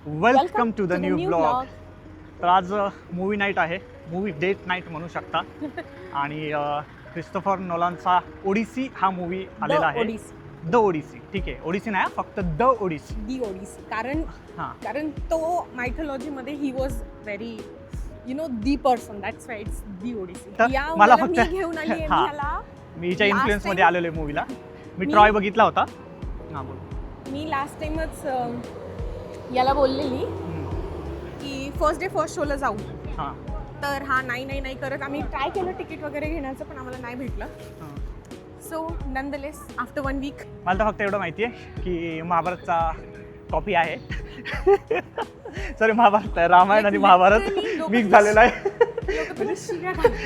Welcome to the new blog. तर आज movie night आहे, मूवी डेट नाईट म्हणू शकता. आणि क्रिस्टोफर नोलानचा ओडिसी हा मूवी आलेला आहे. द ओडिसी, ठीक आहे, ओडिसी नाही फक्त द ओडिसी. दी ओडिसी कारण तो मायथॉलॉजी मध्ये he was very the person, that's why it's the Odyssey. मला फक्त घेऊन आली आहे मी हिच्या इन्फ्लुएन्स मध्ये आलेलो आहे मूवीला. मी ट्रॉय बघितला होता. हां बोल. मी लास्ट टाइमच याला बोललेली की फर्स्ट डे फर्स्ट शोला जाऊ. हां तर हा नाही करत आम्ही ट्राय केलं तिकीट वगैरे घेण्याचं, पण आम्हाला नाही भेटलं. सो नंदलेस आफ्टर 1 वीक मला तर फक्त एवढं माहिती आहे की महाभारतचा कॉपी आहे. सॉरी, महाभारत आहे, रामायण आणि महाभारत मिक्स झालेला आहे.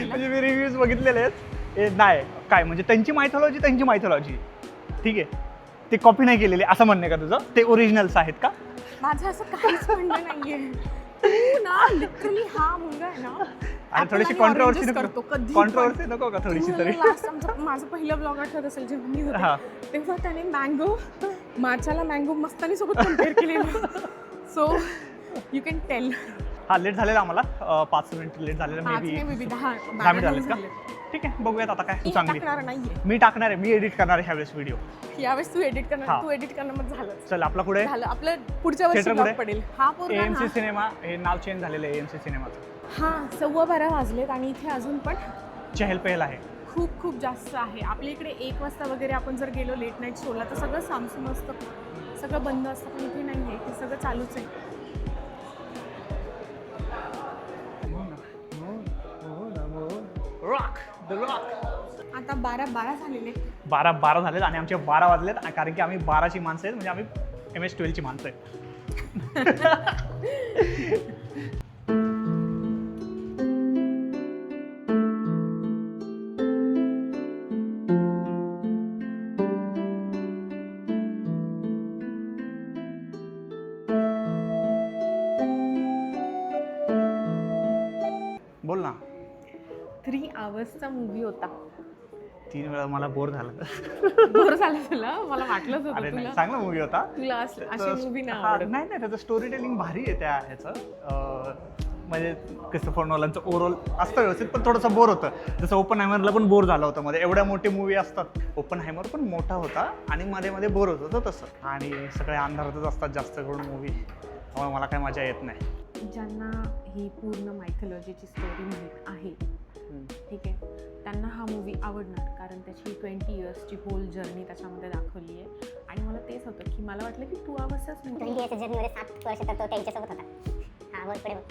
म्हणजे मी रिव्ह्यूज बघितलेले आहेत. नाही काय म्हणजे त्यांची मायथॉलॉजी ठीक आहे, ते कॉपी नाही केलेली असं म्हणणे का तुझं? ते ओरिजिनल्स आहेत का? माझं असं काहीच म्हणणं नाहीये. तू ना लिटरली हा मुलगा आहे ना, आणि थोडीशी कॉन्ट्रोवर्सी नको का थोडीशी तरी? माझं पहिलं ब्लॉग आठवत असेल जेव्हा मी होते, तेव्हा त्याने मार्चाला मँगो मस्तानी सोबत कम्पेअर केलेलं. So you can tell. हा लेट झालेला आम्हाला, 5 मिनिट लेट झालेलं. मे बी 10 मिनिट झालेत का? ठीक आहे, बघूयात आता काय. तू चांगली मी टाकणार आहे, मी एडिट करणार आहे ह्यावेळेस व्हिडिओ. यावेळेस तू एडिट करणार, तू एडिट करणं मग झालं. चल आपला पुढे झालं, आपलं पुढच्या वर्षी ब्लॉग पडेल. हा पोरगा एएमसी सिनेमा, हे नाव चेंज झालेलं आहे एएमसी सिनेमाचं. हा 12:15 वाजलेत आणि इथे अजून पण चहल पहल आहे, खूप जास्त आहे. आपल्या इकडे 1 वाजता वगैरे आपण जर गेलो लेट नाईट शोला तर सगळं सामसूम असतं, सगळं बंद असतं. पण इथे नाही आहे, इथे सगळं चालूच आहे. Rock the rock. आता 12:12 झालेले. 12 झालेत आणि आमचे 12 वाजलेत, कारण की आम्ही 12ची माणसं आहेत, म्हणजे आम्ही MS-12ची माणसं आहेत. बोल ना. 3 आवर्सचा मूवी होता. 3 वेळा मला बोर झालं. बोर झालं तुला? मला वाटलंच होतं. अरे नाही, चांगला मूवी होता. तुला अशी मूवी नाही त्याचं स्टोरी टेलिंग भारी आहे त्या ह्याचं. म्हणजे क्रिस्टोफर नोलनचं ओव्हरऑल असतं व्यवस्थित, पण थोडंसं बोर होतं. जसं ओपनहायमरला पण बोर झालं होतं मध्ये. एवढ्या मोठे मूवी असतात, ओपनहायमर पण मोठा होता आणि मध्ये बोर होत होतं तसं. आणि सगळे अंधारातच असतात जास्त करून मूवी, त्यामुळे मला काही मजा येत नाही. ज्यांना ही पूर्ण मायथॉलॉजीची स्टोरी माहीत आहे, ठीक आहे, त्यांना हा मूवी आवडणार, कारण त्याची 20 इयर्सची होल जर्नी त्याच्यामध्ये दाखवली आहे. आणि मला तेच होतं की मला वाटलं की 2 आवर्सचाच मूवी. 20 इयर्सच्या जर्नीमध्ये 7 वर्ष तर तो त्यांच्यासोबत होता. हां बोल पुढे बोल.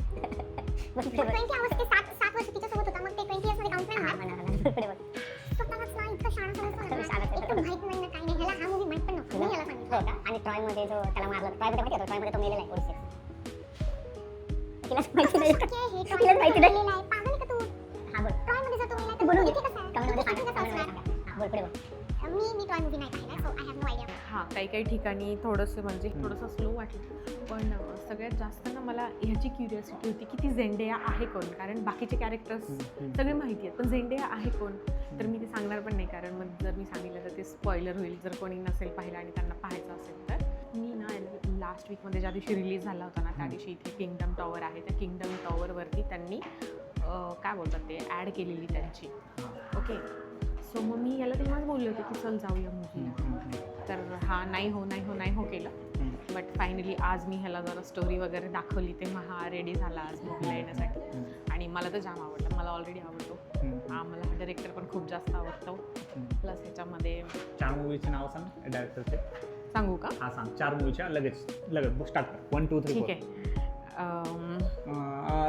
20 आवर्स ते 7 वर्ष तिच्यासोबत होता, मग ते 20 इयर्समध्ये काउंट नाही होणार. पुढे बोल. स्वतःलाच ना इतकं शाळा माहित नाही ना, काही नाही. ह्याला हा मूवी माहित पण नव्हतं. मी याला सांगितलं होतं. आणि ट्रॉयमध्ये जो त्याला मारलं, ट्रॉयमध्ये माहिती होतं, ट्रॉयमध्ये तो मेलेला आहे ओडिसी. तिलाच माहिती नाही. तिलाच माहिती नाही. पागल का तू? हां बोल. ट्रॉयमध्ये जर तो मेला तर बोलू इथे कसं आहे? कमेंटमध्ये सांगा. हां बोल पुढे बोल. मी ट्रॉय मूवी नाही पाहिला, so I have no idea. हां, काही ठिकाणी थोडंसं स्लो वाटलं, पण सगळ्यात जास्त ना मला ह्याची क्युरियोसिटी होती की ती झेंडेया आहे कोण. कारण बाकीचे कॅरेक्टर्स सगळे माहिती आहेत, पण झेंडेया आहे कोण. तर मी ते सांगणार पण नाही, कारण मग जर मी सांगितलं तर ते स्पॉइलर होईल, जर कोणी नसेल पाहिलं आणि त्यांना पाहायचं असेल तर. मी ना लास्ट वीकमध्ये ज्या दिवशी रिलीज झाला होता ना, त्या दिवशी इथे किंगडम टॉवर आहे, त्या किंगडम टॉवरवरती त्यांनी काय बोलतात ते ॲड केलेली त्यांची. ओके, सो मग मी याला तेव्हाच बोलले होते की चल जाऊया मूवीला. तर हा नाही हो केलं. बट फायनली आज मी ह्याला जरा स्टोरी वगैरे दाखवली, तेव्हा हा रेडी झाला आज मूवीला येण्यासाठी. आणि मला तर जाम आवडलं, मला ऑलरेडी आवडतो. मला हा डायरेक्टर पण खूप जास्त आवडतो. प्लस ह्याच्यामध्ये 4 मूवीचे नाव सांग डायरेक्टरचे. सांगू का? हा सांग. 4 मूवीच्या लगेच स्टार्ट कर. 1 2 3 ठीक आहे.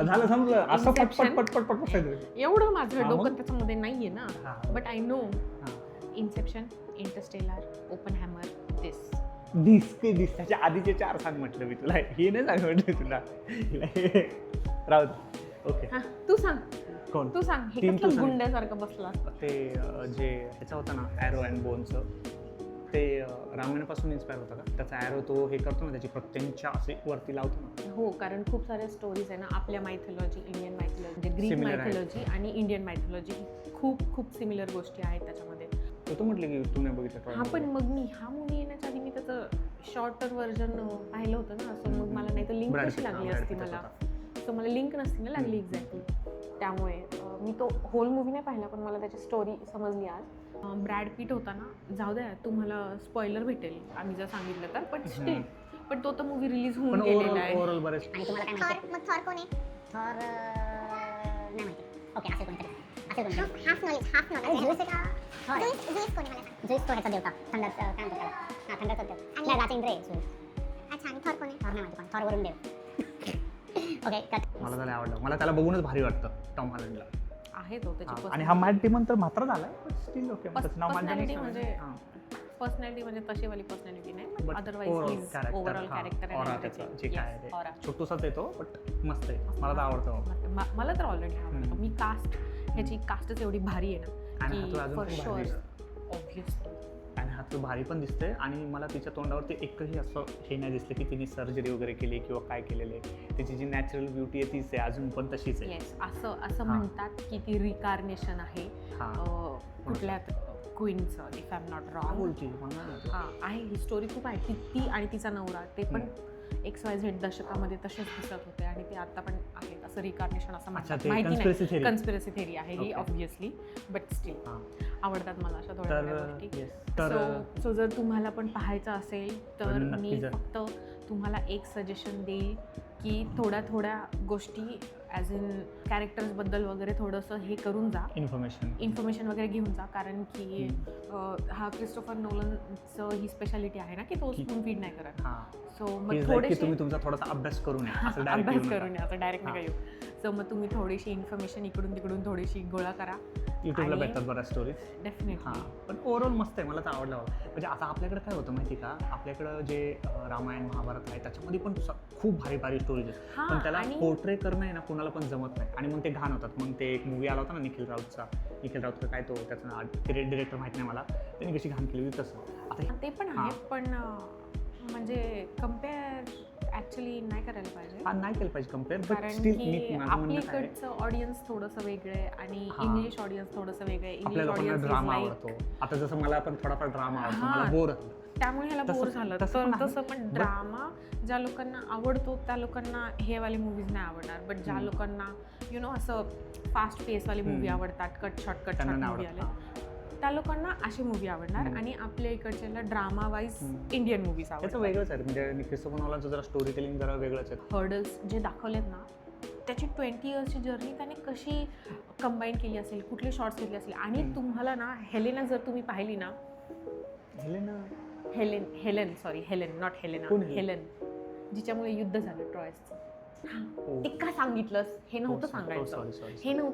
झालं समजलं. असं पटपट एवढं माझं डोकं त्याच्यामध्ये नाहीये ना, but I know. Inception, Interstellar, Oppenheimer, this त्याच्या आधीचे 4 सांग म्हटलं मी तुला. हे नाही सांग म्हटलं तुला. राहू दे. ओके, तू सांग. कोण? तू सांग. हे कसलं गुंड्यासारखं बसला असतं ते जे ह्याचं होतं ना, ॲरो अँड बोनचं, ते रामायणापासून इन्स्पायर होतं का? त्याचा ॲरो तो हे करतो ना, त्याची प्रत्यंच्या असे वरती लावतो ना. हो, कारण खूप साऱ्या स्टोरीज आहे ना आपल्या मायथॉलॉजी, इंडियन मायथॉलॉजी, म्हणजे ग्रीक मायथॉलॉजी आणि इंडियन मायथॉलॉजी, खूप सिमिलर गोष्टी आहेत त्याच्यामध्ये. तू म्हटलं की तू नाही बघितलं. हा, पण मग मी हा मूवी येण्याच्या आधी मी त्याचं शॉर्टर व्हर्जन पाहिलं होतं ना, सो मग मला नाही तर लिंक Brad कशी Pitt, लागली Brad असती Pitt मला, होता. सो मला लिंक नसती ना लागली एक्झॅक्टली. त्यामुळे मी तो होल मूवी नाही पाहिला, पण मला त्याची स्टोरी समजली आज. ब्रॅड पीट होता ना, जाऊ द्या तुम्हाला स्पॉइलर भेटेल आम्ही जर सांगितलं तर, पण स्टील पण तो तर मूवी रिलीज होऊन पण गेलेला आहे. ओव्हरऑल बरेच. आणि तुम्हाला काय माहिती मग थॉर कोण आहे? थॉर नाही माहिती. ओके, असेल कोणीतरी. हाफ नॉलेज जुईस आहे का? जुईस कोण आहे मला सांग. जुईस तो ह्याचा देवता, थंडर काय म्हणतात त्याला? हां, थंडरचा देव. नाही, राजा इंद्र आहे जुईस. अच्छा, आणि थॉर कोण आहे? थॉर नाही माहिती, पण थॉर वरून देव. Okay, cut. मला त्याला आवडलं, मला त्याला बघूनच भारी वाटतं टॉम हॉलंडला. आहे तो त्याची आणि हा मॅट डेमन तर मात्र झालाय, पण स्टील ओके. त्याचं नाव पर्सनॅलिटी मांडलं म्हणजे पर्सनॅलिटी म्हणजे तशीवाली पर्सनॅलिटी नाही, But पण अदरवाईज ओव्हरऑल कॅरेक्टर जे काय आहे ते छोटूसाच येतो, बट मस्त आहे, मला तर आवडतं. मला तर ऑलरेडी आवडतो. मी कास्ट ह्याची कास्टच एवढी भारी आहे आणि ना हा तो अजून फॉर खूप शुअर भारी दिसतो. ऑब्व्हियसली. आणि हा तो भारी पण दिसतोय, आणि मला तिच्या तोंडावरती एकही असं हे नाही दिसलं की तिने सर्जरी वगैरे केली किंवा काय केलेलं आहे. तिची जी नॅचरल ब्युटी आहे तीच आहे, अजून पण तशीच आहे. येस, असं म्हणतात की ती रिकार्नेशन आहे कुठल्या क्वीनचं, if I am not wrong. बोलती हां, आहे ही स्टोरी खूप आहे. ती आणि तिचा नवरा ते पण XYZ दशकामध्ये तसेच दिसत होते, आणि ते आता पण आहेत. असं रिकार्नेशन असं म्हणतात, माहिती नाही, कन्स्पिरसी थेरी आहे ही ऑब्व्हियसली, बट स्टील आवडतात मला अशा थोड्या गोष्टी. सो जर तुम्हाला पण पाहायचं असेल तर मी फक्त तुम्हाला एक सजेशन देईल की थोड्या गोष्टी ॲज इन कॅरेक्टर्सबद्दल वगैरे थोडंसं हे करून जा, इन्फॉर्मेशन वगैरे घेऊन जा, कारण की हा क्रिस्टोफर नोलनचं ही स्पेशालिटी आहे ना की तो स्पून फीड नाही करत. सो मग थोडेसे तुम्ही तुमचा थोडासा अभ्यास करून अभ्यास करून असं डायरेक्ट नाही येऊ. सो मग तुम्ही थोडीशी इन्फॉर्मेशन इकडून तिकडून थोडीशी गोळा करा. युट्यूबला भेटतात बऱ्याच स्टोरीज डेफिनेटली. पण ओव्हरऑल मस्त आहे, मला तर आवडलं. म्हणजे आता आपल्याकडे काय होतं माहिती का, आपल्याकडं जे रामायण महाभारत आहे त्याच्यामध्ये पण खूप भारी भारी स्टोरीज आहेत, पण त्याला पोर्ट्रे करणं आहे ना कुणाला पण जमत नाही, आणि मग ते घाण होतात. मग ते एक मूवी आला होता ना निखिल राऊतचा काय तो त्याचं डिरेक्टर माहित नाही मला, त्यांनी कशी घाण केली होती तसं. आता ते पण आहे, पण म्हणजे कम्पेअर ॲक्च्युली नाही करायला पाहिजे. नाही केलं पाहिजे कम्पेअर, कारण की आपल्याकडचं ऑडियन्स थोडंसं वेगळं आहे आणि इंग्लिश ऑडियन्स थोडंसं वेगळं आहे. इंग्लिश ऑडियन्स ड्रामा आवडतो. आता जसं मला पण थोडाफार ड्रामा आवडतो, मला बोर त्यामुळे ह्याला बोर झालं. तर तसं पण ड्रामा ज्या लोकांना आवडतो त्या लोकांना हे वाले मूवीज नाही आवडणार, बट ज्या लोकांना असं फास्ट पेसवाले मूवी आवडतात, कट शॉर्ट मूवी आले, त्या लोकांना अशी मूवी आवडणार. आणि आपल्या इकडच्या ड्रामा वाईज इंडियन मूवीज आवडतात. वेगळंच आहे, म्हणजे क्रिस्टोफर नोलनचं जरा स्टोरी टेलिंग जरा वेगळंच आहे. हर्डल्स जे दाखवलेत ना, त्याची 20 इयर्सची जर्नी त्याने कशी कंबाईन केली असेल, कुठले शॉर्ट्स घेतले असेल. आणि तुम्हाला ना हेलेना जर तुम्ही पाहिली ना, हेलेन जिच्यामुळे युद्ध झालं ट्रॉयसचं, ते का सांगितलंस? हे नव्हतं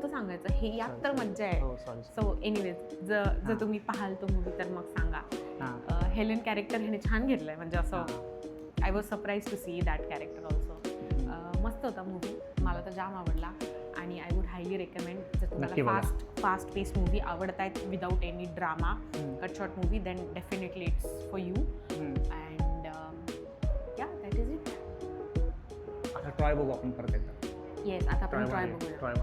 सांगायचं, हे यात तर मज्जा आहे. सो एनिवेज जर तुम्ही पाहाल तो मूवी तर मग सांगा. हेलेन कॅरेक्टर ह्याने छान घेतलंय, म्हणजे असं I was surprise to see that character also. मस्त होता मूवी, मला तर जाम आवडला. आणि आय वुड हायली रेकमेंड, जर तुम्हाला फास्ट पेस मूवी आवडत आहेत without any drama, cut short movie, then definitely it's for you. And yeah that is it. आता ट्रॉय बघू आपण परत एकदा. येस, आता आपण ट्रॉय बघूया. ट्रॉय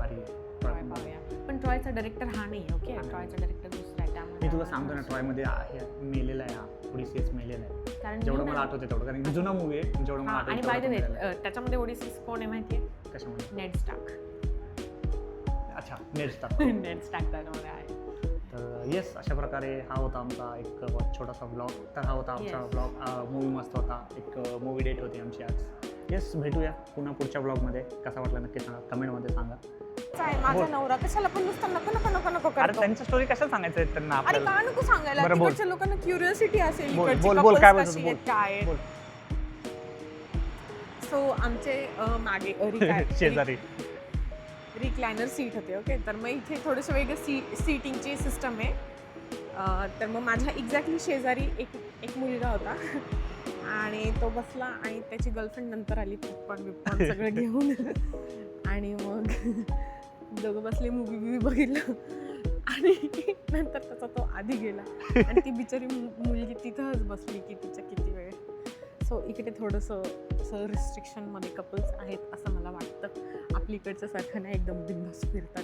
पाहूया. पण ट्रॉयचा डायरेक्टर हा नाही, ओके, ट्रॉयचा डायरेक्टर दुसरा आहे. त्यामुळे मी तुला सांगतो ना, ट्रॉयमध्ये मेलेला आहे, हा थोडीशीच मेलेला आहे, कारण जेवढं मला आठवते तेवढं, कारण जुना मूवी आहे, जेवढं मला आठवतं. आणि बाय द वे त्याच्यामध्ये ओडिसीस कोण आहे माहिती आहे? कशामध्ये? Ned Stark. अच्छा, नेड स्टार्क त्याच्यामध्ये आहे. तर येस, अशा प्रकारे हा होता आमचा एक छोटासा ब्लॉग. तर हा होता आमचा ब्लॉग. मूवी मस्त होता, एक मूवी डेट होती आमची आज. येस, भेटूया पुन्हा पुढच्या ब्लॉगमध्ये. कसा वाटला नक्की सांगा, कमेंटमध्ये सांगा. माझा नवरा कशाला पण नुसतं नको करतो. त्यांची स्टोरी कशाला सांगायचं त्यांना आपल्याला? अरे का नको सांगायला? तिकडच्या लोकांना क्युरियोसिटी असेल, बोल काय बोलतो, काय. सो आमचे मागे शेजारी रिक्लायनर सीट होते, ओके. तर मग इथे थोडंसं वेगळं सीटिंगची सिस्टम आहे. तर मग माझ्या एक्झॅक्टली शेजारी एक मुलगा होता, आणि तो बसला, आणि त्याची गर्लफ्रेंड नंतर आली, पॉपकॉर्न सगळं घेऊन. आणि मग दोघं बसले, मूवी बघितलं, आणि नंतर त्याचा तो आधी गेला, आणि ती बिचारी मुलगी तिथंच बसली की तिच्या किती वेळ. सो इकडे थोडंसं रिस्ट्रिक्शनमध्ये कपल्स आहेत असं मला वाटतं. आपलीकडचं सारखं नाही एकदम बिंदास फिरतात.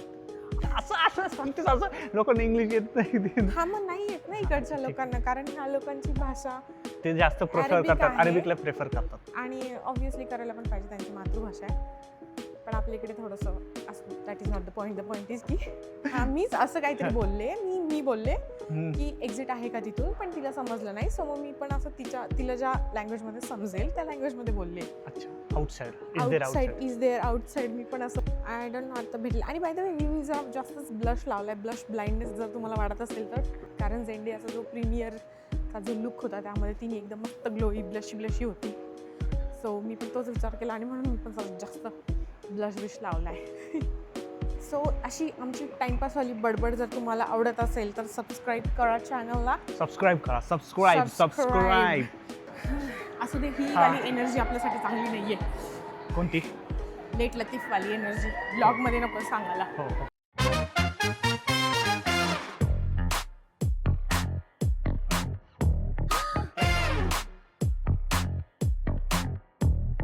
असं सांगतेस, असं लोकांना इंग्लिश येत नाही. हा, मग नाही येत ना इकडच्या लोकांना, कारण ह्या लोकांची भाषा ते जास्त प्रेफर Arabic करतात, आहे. अरेबिकला प्रेफर करतात. आणि ऑब्व्हियसली करायला पण पाहिजे, त्यांची मातृभाषा आहे. पण आपल्या इकडे थोडंसं असं, that is not the point. The point is की मीच असं काहीतरी बोलले, मी बोलले की एक्झिट आहे का तिथून, पण तिला समजलं नाही. सो मग मी पण असं तिला ज्या लँग्वेजमध्ये समजेल त्या लँग्वेजमध्ये बोलले. अच्छा, आउटसाइड इज देअर आउटसाइड. मी पण असं आय डोंट नो आता भेटलं. आणि बाय द वे मी जर जास्तच ब्लश लावलाय, ब्लश ब्लाइंडनेस जर तुम्हाला वाटत असेल तर, कारण झेंडियाचा जो प्रीमियरचा जो लुक होता त्यामध्ये तिने एकदम मस्त ग्लोई ब्लशी होती. सो मी पण तोच विचार केला आणि म्हणून मी पण जास्त ब्लश लावलाय. सो अशी आमची टाइमपासवाली बडबड जर तुम्हाला आवडत असेल तर सबस्क्राईब करा चॅनलला. सबस्क्राईब करा. असू दे, ही वाली एनर्जी आपल्यासाठी चांगली नाहीये. कोणती? लेट लतीफवाली एनर्जी ब्लॉगमध्ये नको सांगायला. हो.